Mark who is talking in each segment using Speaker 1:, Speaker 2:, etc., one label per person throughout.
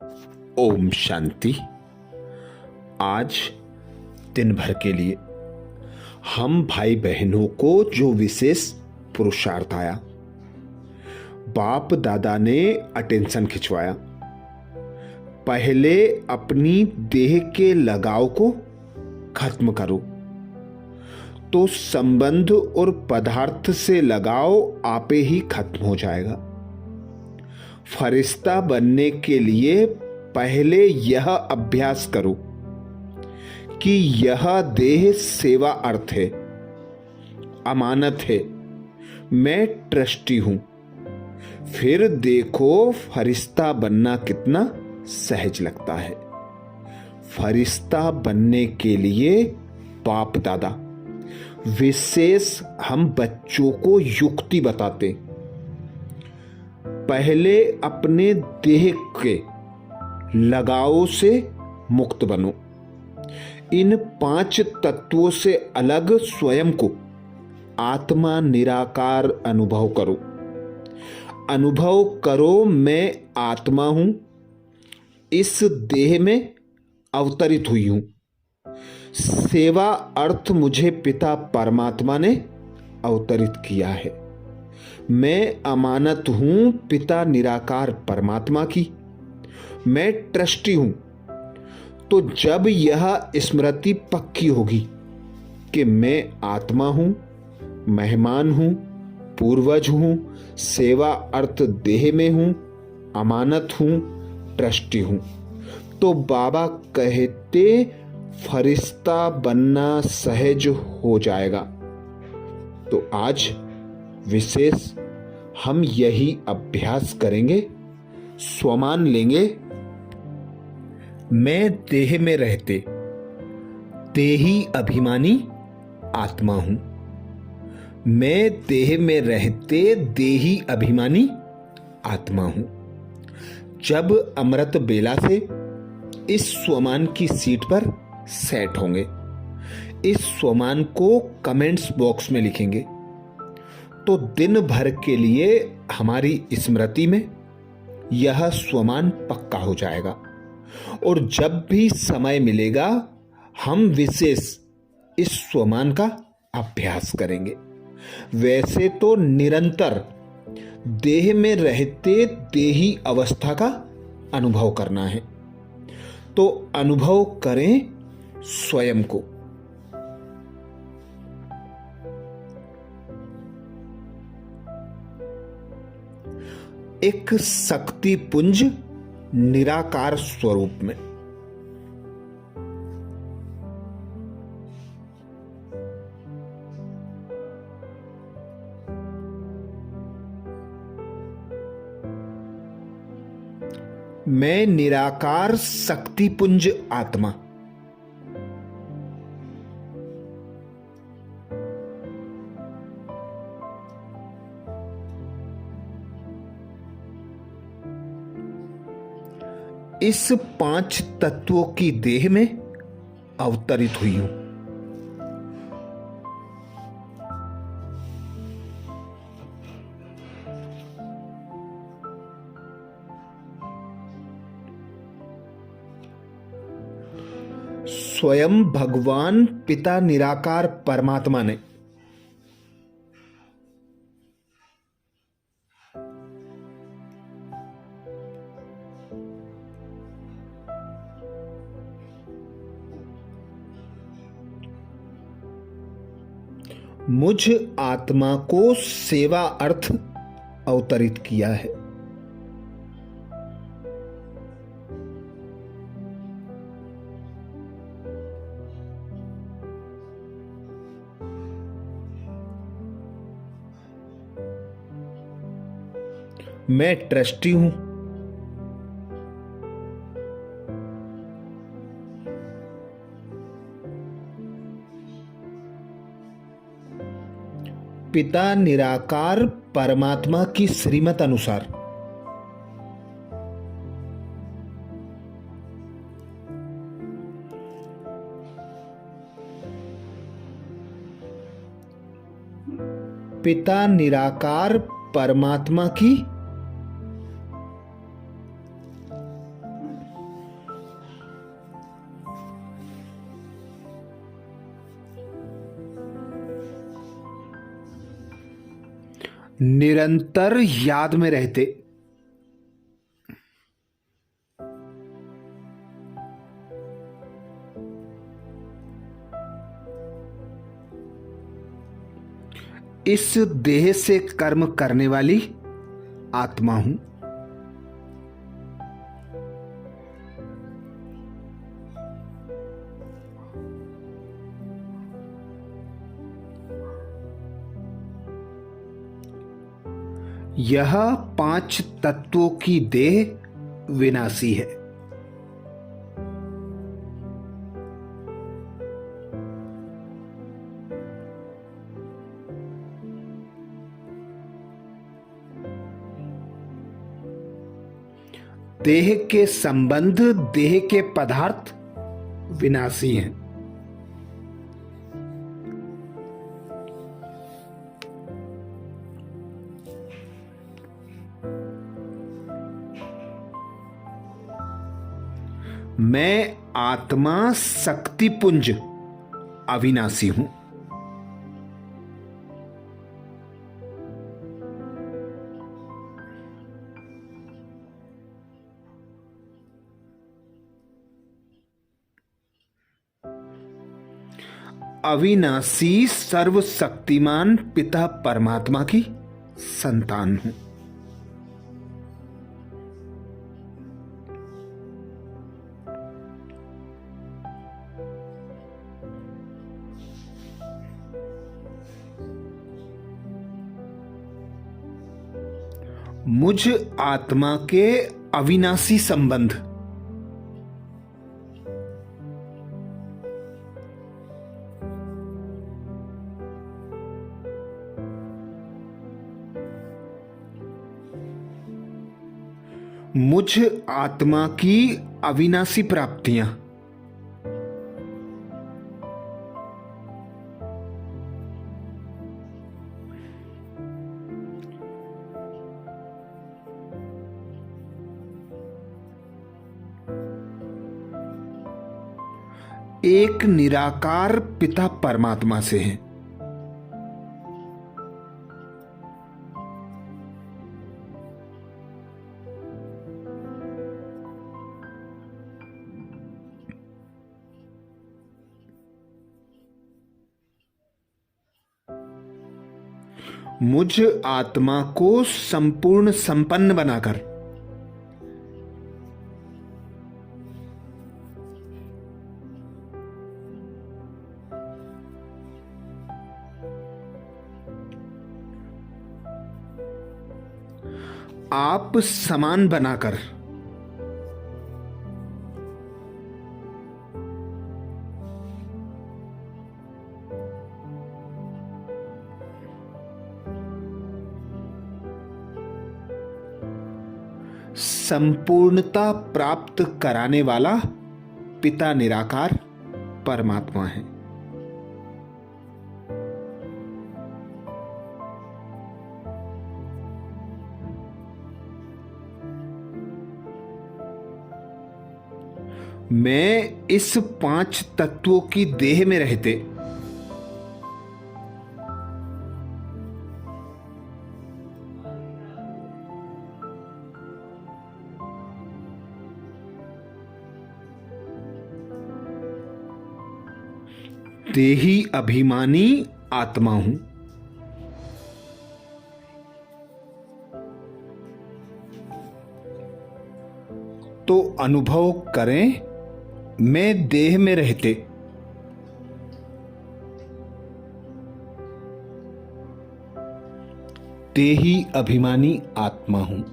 Speaker 1: ओम शांति। आज दिन भर के लिए हम भाई बहनों को जो विशेष पुरुषार्थ आया, बाप दादा ने अटेंशन खिंचवाया। पहले अपनी देह के लगाव को खत्म करो तो संबंध और पदार्थ से लगाव आपे ही खत्म हो जाएगा। फरिश्ता बनने के लिए पहले यह अभ्यास करो कि यह देह सेवा अर्थ है, अमानत है, मैं ट्रस्टी हूं। फिर देखो फरिश्ता बनना कितना सहज लगता है। फरिश्ता बनने के लिए बाप दादा विशेष हम बच्चों को युक्ति बताते। पहले अपने देह के लगाव से मुक्त बनो। इन 5 तत्वों से अलग स्वयं को आत्मा निराकार अनुभव करो। अनुभव करो मैं आत्मा हूं, इस देह में अवतरित हुई हूं। सेवा अर्थ मुझे पिता परमात्मा ने अवतरित किया है। मैं अमानत हूं पिता निराकार परमात्मा की। मैं ट्रस्टी हूं। तो जब यह स्मृति पक्की होगी कि मैं आत्मा हूं, मेहमान हूं, पूर्वज हूं, सेवा अर्थ देह में हूं, अमानत हूं, ट्रस्टी हूं, तो बाबा कहते फरिश्ता बनना सहज हो जाएगा। तो आज विशेष हम यही अभ्यास करेंगे, स्वमान लेंगे। मैं देह में रहते देही अभिमानी आत्मा हूं। मैं देह में रहते देही अभिमानी आत्मा हूं। जब अमृत बेला से इस स्वमान की सीट पर सेट होंगे, इस स्वमान को कमेंट्स बॉक्स में लिखेंगे, तो दिन भर के लिए हमारी स्मृति में यह स्वमान पक्का हो जाएगा। और जब भी समय मिलेगा हम विशेष इस स्वमान का अभ्यास करेंगे। वैसे तो निरंतर देह में रहते देही अवस्था का अनुभव करना है, तो अनुभव करें स्वयं को। एक शक्ति पुंज निराकार स्वरूप में। मैं निराकार शक्ति पुंज आत्मा। इस 5 तत्वों की देह में अवतरित हुई हूं। स्वयं भगवान पिता निराकार परमात्मा ने मुझ आत्मा को सेवा अर्थ अवतरित किया है। मैं ट्रस्टी हूं। पिता निराकार परमात्मा की श्रीमत अनुसार पिता निराकार परमात्मा की निरंतर याद में रहते। इस देह से कर्म करने वाली आत्मा हूं। यह 5 तत्वों की देह विनाशी है। देह के संबंध, देह के पदार्थ विनाशी हैं। मैं आत्मा शक्तिपुंज अविनाशी हूं। अविनाशी सर्वशक्तिमान पिता परमात्मा की संतान हूं। मुझ आत्मा के अविनाशी संबंध, मुझ आत्मा की अविनाशी प्राप्तियां, एक निराकार पिता परमात्मा से है। मुझ आत्मा को संपूर्ण संपन्न बनाकर आप समान बनाकर संपूर्णता प्राप्त कराने वाला पिता निराकार परमात्मा है। मैं इस 5 तत्वों की देह में रहते देही अभिमानी आत्मा हूं। तो अनुभव करें, मैं देह में रहते देही अभिमानी आत्मा हूं।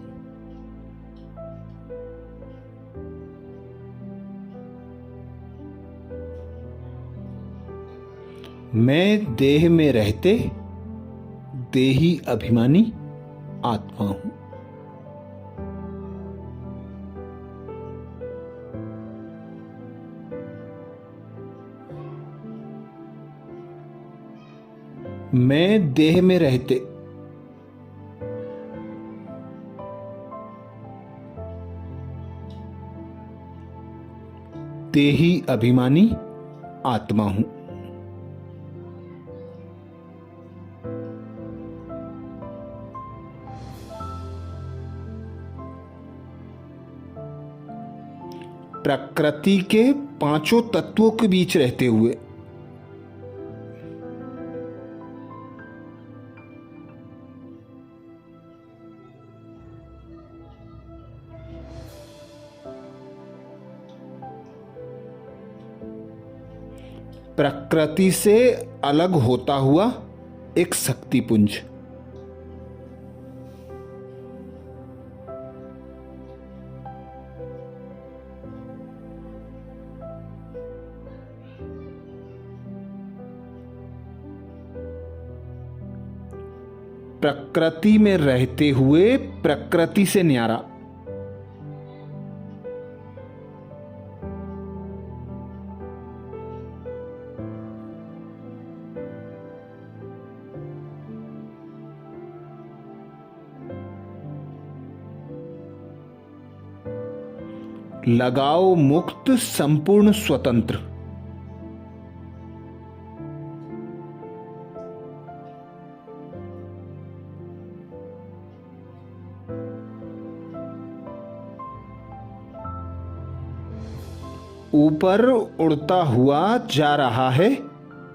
Speaker 1: मैं देह में रहते देही अभिमानी आत्मा हूं। मैं देह में रहते देही अभिमानी आत्मा हूं। प्रकृति के पांचों तत्वों के बीच रहते हुए। प्रकृति से अलग होता हुआ एक शक्तिपुंज। प्रकृति में रहते हुए प्रकृति से न्यारा। लगाव मुक्त संपूर्ण स्वतंत्र। ऊपर उड़ता हुआ जा रहा है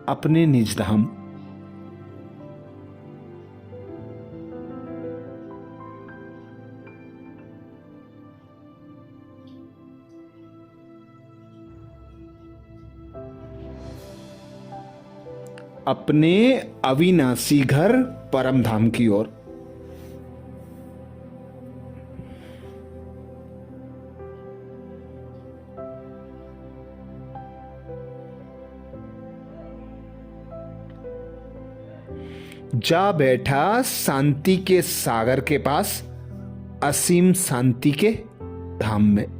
Speaker 1: अपने निज धाम। अपने अविनाशी घर परम धाम की ओर। जा बैठा शांति के सागर के पास, असीम शांति के धाम में।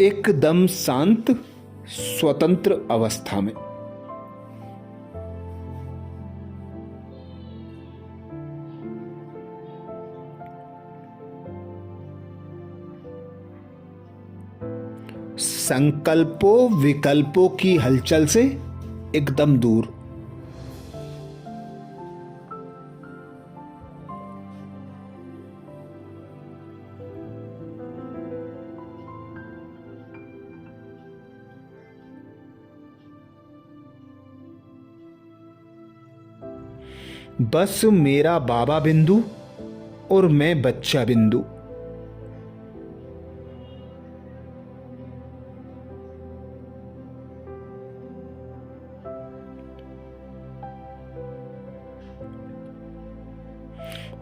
Speaker 1: एकदम शांत स्वतंत्र अवस्था में। संकल्पों विकल्पों की हलचल से एकदम दूर। बस मेरा बाबा बिंदु और मैं बच्चा बिंदु।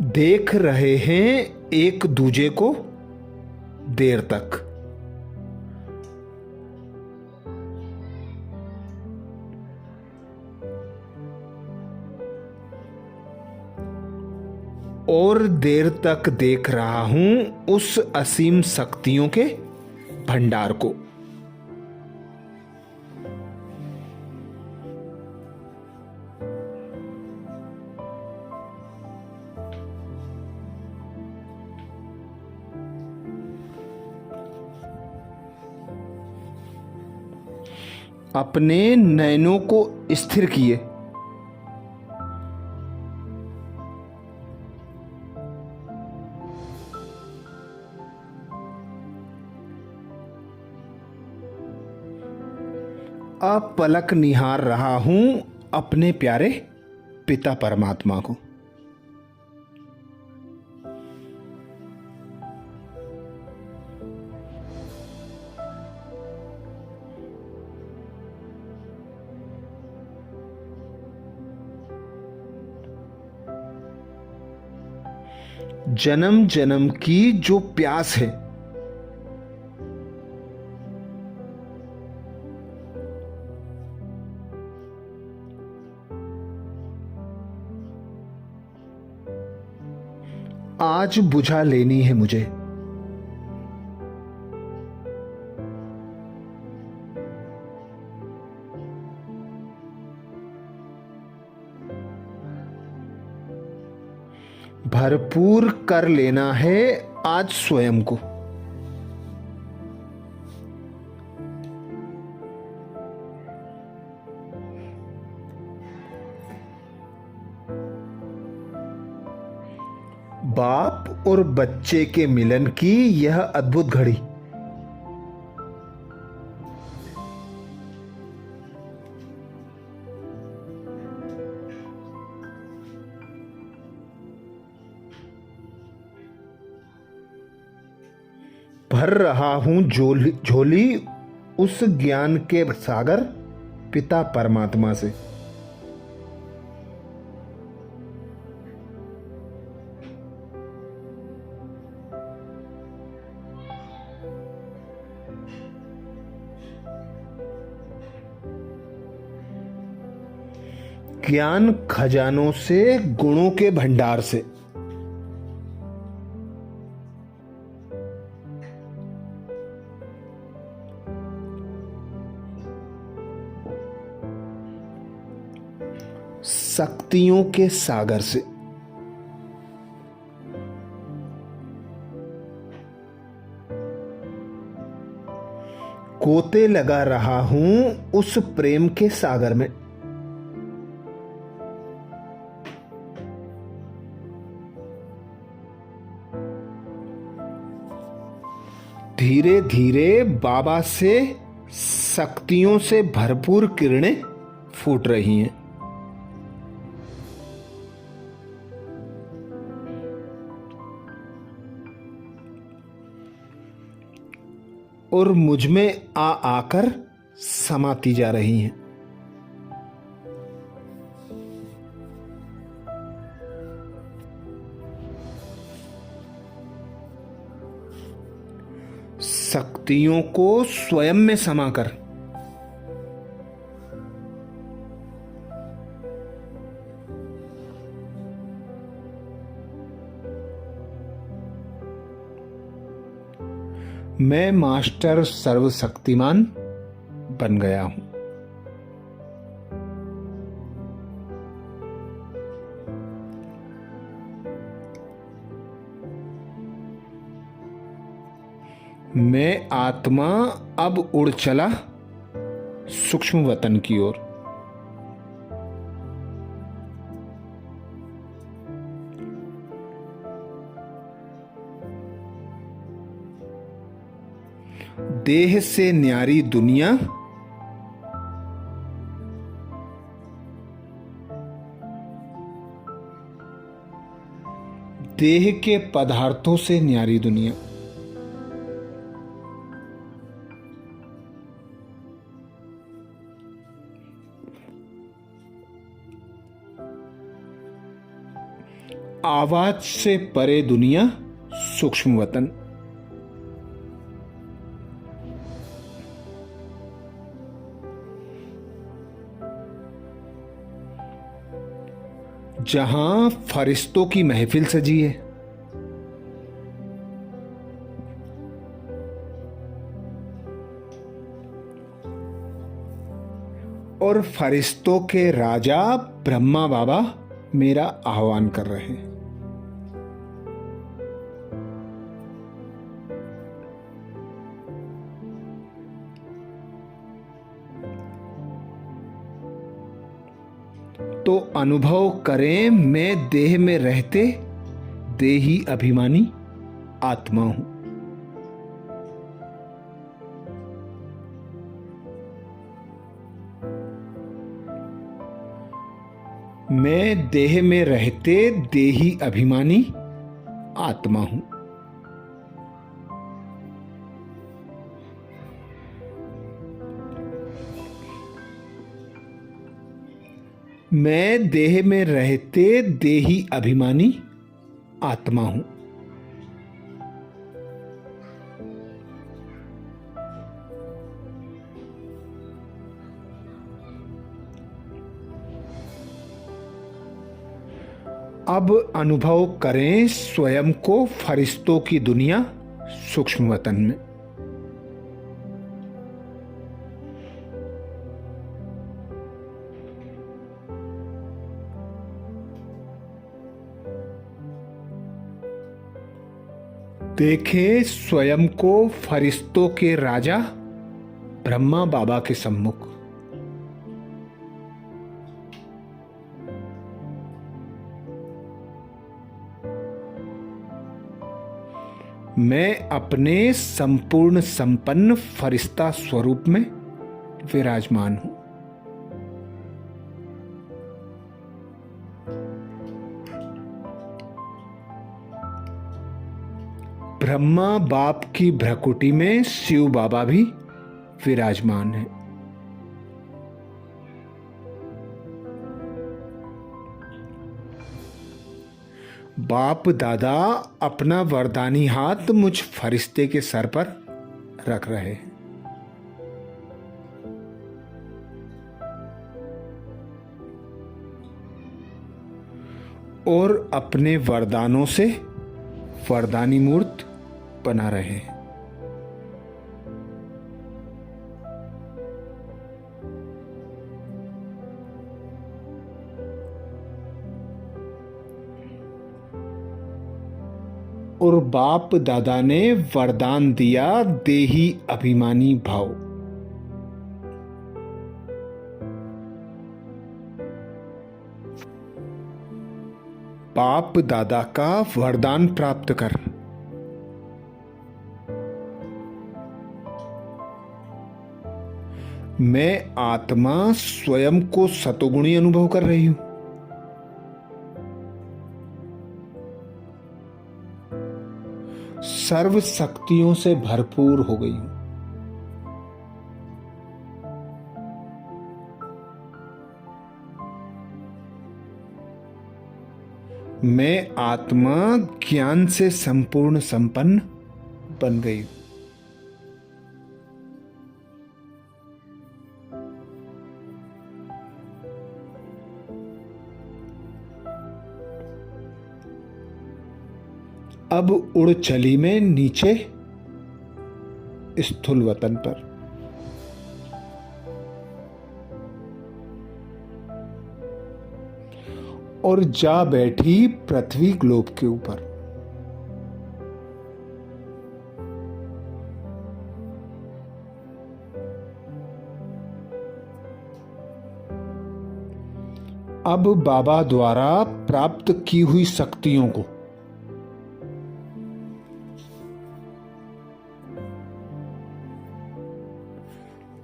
Speaker 1: देख रहे हैं एक दूजे को देर तक। और देर तक देख रहा हूं उस असीम शक्तियों के भंडार को। अपने नयनों को स्थिर किए। अब पलक निहार रहा हूं अपने प्यारे पिता परमात्मा को। जन्म जन्म की जो प्यास है, आज बुझा लेनी है मुझे। भरपूर कर लेना है आज स्वयं को। बाप और बच्चे के मिलन की यह अद्भुत घड़ी। भर रहा हूं झोली उस ज्ञान के सागर पिता परमात्मा से। ज्ञान खजानों से, गुणों के भंडार से। शक्तियों के सागर से। गोते लगा रहा हूं उस प्रेम के सागर में। धीरे धीरे बाबा से शक्तियों से भरपूर किरणें फूट रही हैं। और मुझ में आ आकर समाती जा रही हैं। शक्तियों को स्वयं में समाकर मैं मास्टर सर्वशक्तिमान बन गया हूं। मैं आत्मा अब उड़ चला सूक्ष्म वतन की ओर। देह से न्यारी दुनिया, देह के पदार्थों से न्यारी दुनिया। आवाज से परे दुनिया, सूक्ष्म वतन। जहां फरिश्तों की महफिल सजी है और फरिश्तों के राजा ब्रह्मा बाबा मेरा आह्वान कर रहे हैं। तो अनुभव करें, मैं देह में रहते देही अभिमानी आत्मा हूं। मैं देह में रहते देही अभिमानी आत्मा हूं। मैं देह में रहते देही अभिमानी आत्मा हूं। अब अनुभव करें स्वयं को फरिश्तों की दुनिया, सूक्ष्म वतन में। देखें स्वयं को फरिश्तों के राजा ब्रह्मा बाबा के सम्मुख। मैं अपने संपूर्ण संपन्न फरिश्ता स्वरूप में विराजमान हूं। ब्रह्मा बाप की भ्रकुटी में शिव बाबा भी विराजमान है। बाप दादा अपना वरदानी हाथ मुझ फरिश्ते के सर पर रख रहे हैं। और अपने वरदानों से वरदानी मूर्त बना रहे हैं। और बाप दादा ने वरदान दिया देही अभिमानी भाव। बाप दादा का वरदान प्राप्त कर मैं आत्मा स्वयं को सतोगुणी अनुभव कर रही हूं। सर्व शक्तियों से भरपूर हो गई हूं। मैं आत्मा ज्ञान से संपूर्ण संपन्न बन गई हूं। अब उड़ चली मैं नीचे स्थूल वतन पर। और जा बैठी पृथ्वी ग्लोब के ऊपर। अब बाबा द्वारा प्राप्त की हुई शक्तियों को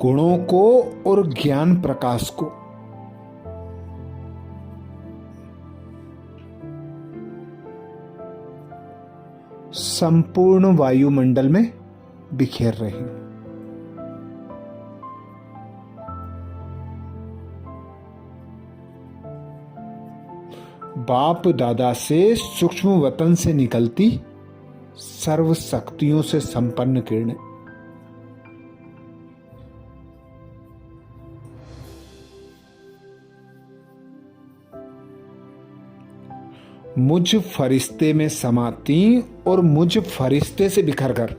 Speaker 1: गुणों को और ज्ञान प्रकाश को संपूर्ण वायुमंडल में बिखेर रही हूं। बाप दादा से सूक्ष्म वतन से निकलती सर्व शक्तियों से संपन्न किरणें मुझ फरिश्ते में समाती और मुझ फरिश्ते से बिखर कर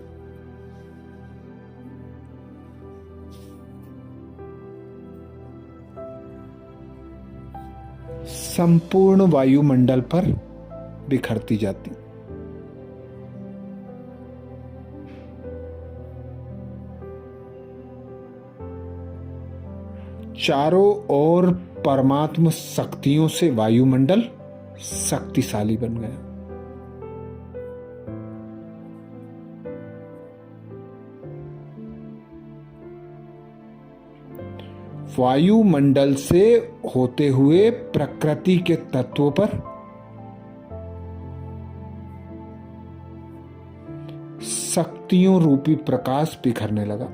Speaker 1: संपूर्ण वायुमंडल पर बिखरती जाती। चारों ओर परमात्म शक्तियों से वायुमंडल शक्तिशाली बन गया। वायुमंडल से होते हुए प्रकृति के तत्वों पर शक्तियों रूपी प्रकाश बिखरने लगा।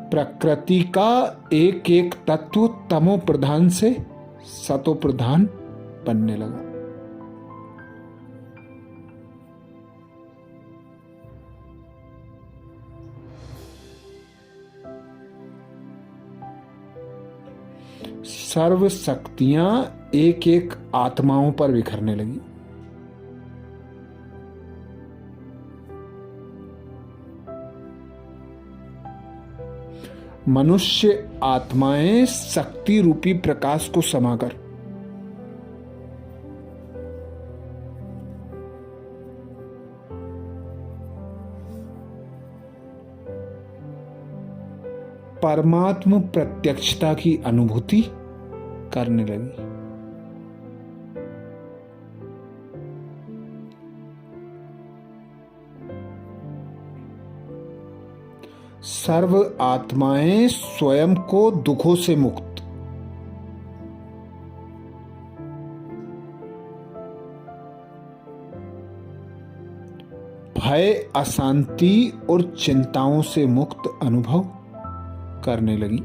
Speaker 1: प्रकृति का एक एक तत्व तमो प्रधान से सतो प्रधान बनने लगा। सर्व शक्तियां एक एक आत्माओं पर बिखरने लगी। मनुष्य आत्माएं शक्ति रूपी प्रकाश को समाकर परमात्म प्रत्यक्षता की अनुभूति करने लगी। सर्व आत्माएं स्वयं को दुखों से मुक्त, भय, अशांति और चिंताओं से मुक्त अनुभव करने लगी।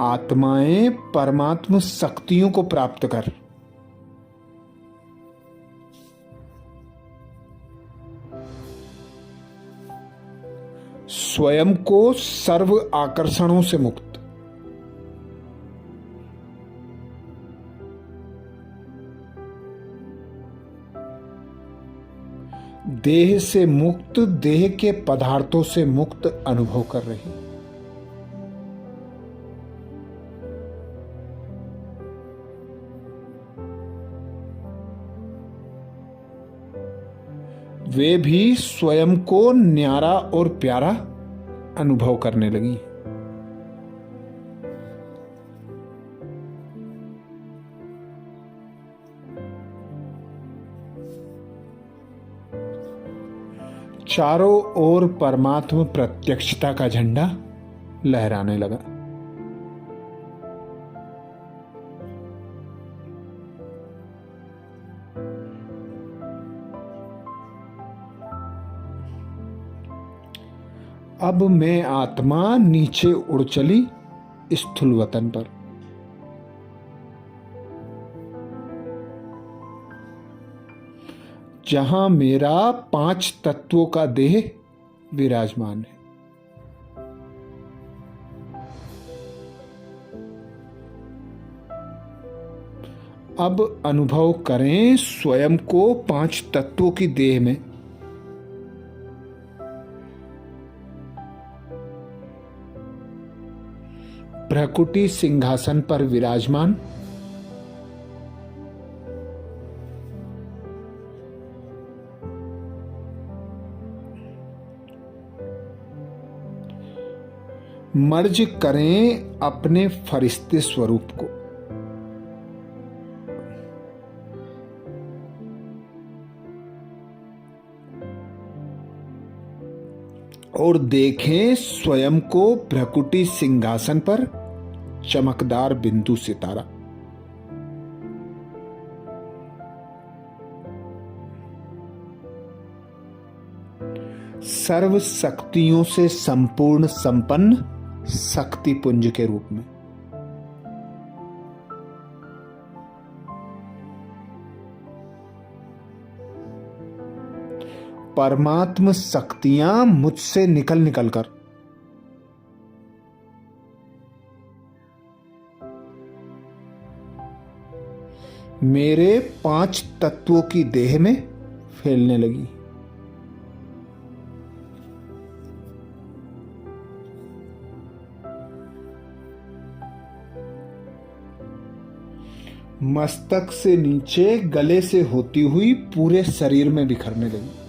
Speaker 1: आत्माएं परमात्म शक्तियों को प्राप्त कर स्वयं को सर्व आकर्षणों से मुक्त, देह से मुक्त, देह के पदार्थों से मुक्त अनुभव कर रही। वे भी स्वयं को न्यारा और प्यारा अनुभव करने लगी। चारों ओर परमात्म प्रत्यक्षता का झंडा लहराने लगा। अब मैं आत्मा नीचे उड़ चली स्थूल वतन पर। जहां मेरा 5 तत्वों का देह विराजमान है। अब अनुभव करें स्वयं को 5 तत्वों की देह में। प्रकृति सिंहासन पर विराजमान, मर्ज करें अपने फरिश्ते स्वरूप को। और देखें स्वयं को प्रकृति सिंहासन पर चमकदार बिंदु सितारा। सर्व शक्तियों से संपूर्ण संपन्न शक्ति पुंज के रूप में। परमात्म शक्तियां मुझसे निकल निकल कर मेरे 5 तत्वों की देह में फैलने लगी। मस्तक से नीचे गले से होती हुई पूरे शरीर में बिखरने लगी।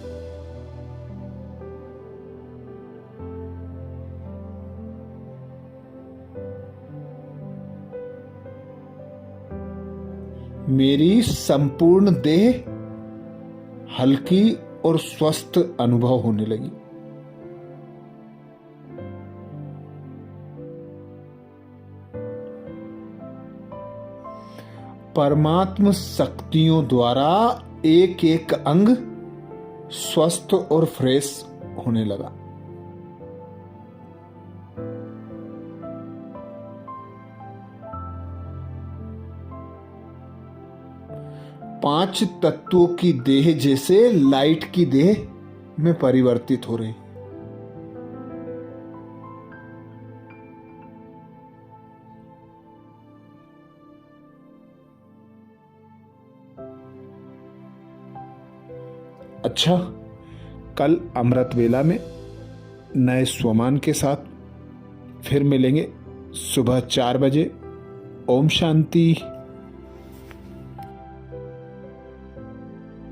Speaker 1: मेरी संपूर्ण देह हल्की और स्वस्थ अनुभव होने लगी। परमात्म शक्तियों द्वारा एक एक अंग स्वस्थ और फ्रेश होने लगा। पांच तत्वों की देह जैसे लाइट की देह में परिवर्तित हो रही। अच्छा, कल अमृत वेला में नए स्वमान के साथ फिर मिलेंगे सुबह 4 बजे। ओम शांति।